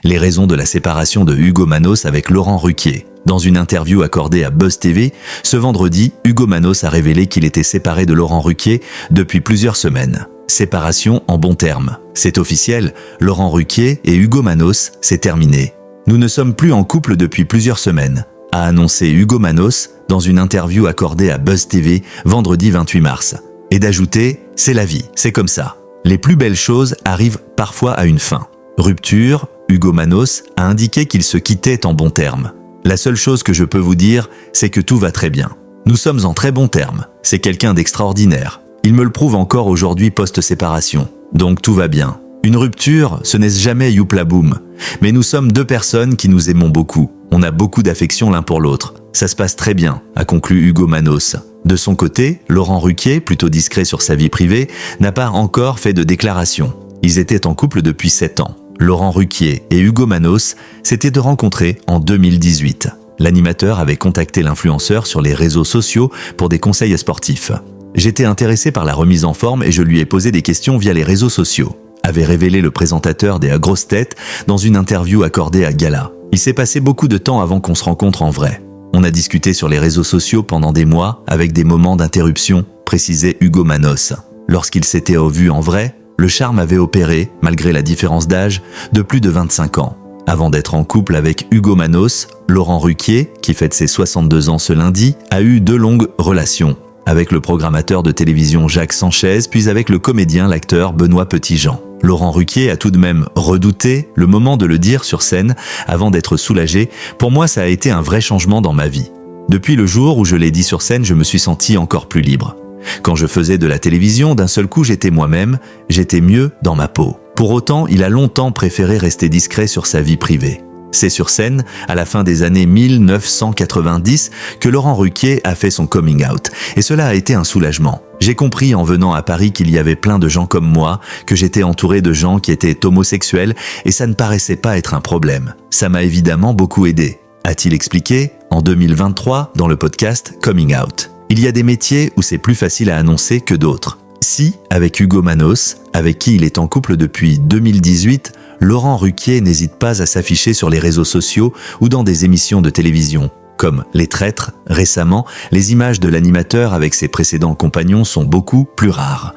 Les raisons de la séparation de Hugo Manos avec Laurent Ruquier. Dans une interview accordée à Buzz TV, ce vendredi, Hugo Manos a révélé qu'il était séparé de Laurent Ruquier depuis plusieurs semaines. Séparation en bons termes. C'est officiel, Laurent Ruquier et Hugo Manos, c'est terminé. Nous ne sommes plus en couple depuis plusieurs semaines, a annoncé Hugo Manos dans une interview accordée à Buzz TV vendredi 28 mars. Et d'ajouter, c'est la vie, c'est comme ça. Les plus belles choses arrivent parfois à une fin. Rupture, Hugo Manos a indiqué qu'il se quittait en bons termes. La seule chose que je peux vous dire, c'est que tout va très bien. Nous sommes en très bons termes. C'est quelqu'un d'extraordinaire. Il me le prouve encore aujourd'hui post-séparation. Donc tout va bien. Une rupture, ce n'est jamais youpla boum. Mais nous sommes deux personnes qui nous aimons beaucoup. On a beaucoup d'affection l'un pour l'autre. Ça se passe très bien, a conclu Hugo Manos. De son côté, Laurent Ruquier, plutôt discret sur sa vie privée, n'a pas encore fait de déclaration. Ils étaient en couple depuis 7 ans. Laurent Ruquier et Hugo Manos s'étaient rencontrés en 2018. L'animateur avait contacté l'influenceur sur les réseaux sociaux pour des conseils sportifs. J'étais intéressé par la remise en forme et je lui ai posé des questions via les réseaux sociaux, avait révélé le présentateur des Grosses Têtes dans une interview accordée à Gala. Il s'est passé beaucoup de temps avant qu'on se rencontre en vrai. On a discuté sur les réseaux sociaux pendant des mois avec des moments d'interruption, précisait Hugo Manos. Lorsqu'il s'était revu en vrai, le charme avait opéré, malgré la différence d'âge, de plus de 25 ans. Avant d'être en couple avec Hugo Manos, Laurent Ruquier, qui fête ses 62 ans ce lundi, a eu 2 longues relations, avec le programmateur de télévision Jacques Sanchez, puis avec le comédien, l'acteur Benoît Petitjean. Laurent Ruquier a tout de même redouté le moment de le dire sur scène avant d'être soulagé. Pour moi, ça a été un vrai changement dans ma vie. Depuis le jour où je l'ai dit sur scène, je me suis senti encore plus libre. Quand je faisais de la télévision, d'un seul coup j'étais moi-même, j'étais mieux dans ma peau. Pour autant, il a longtemps préféré rester discret sur sa vie privée. C'est sur scène, à la fin des années 1990, que Laurent Ruquier a fait son coming out. Et cela a été un soulagement. J'ai compris en venant à Paris qu'il y avait plein de gens comme moi, que j'étais entouré de gens qui étaient homosexuels et ça ne paraissait pas être un problème. Ça m'a évidemment beaucoup aidé, a-t-il expliqué en 2023 dans le podcast Coming Out. Il y a des métiers où c'est plus facile à annoncer que d'autres. Si, avec Hugo Manos, avec qui il est en couple depuis 2018, Laurent Ruquier n'hésite pas à s'afficher sur les réseaux sociaux ou dans des émissions de télévision. Comme Les Traîtres, récemment, les images de l'animateur avec ses précédents compagnons sont beaucoup plus rares.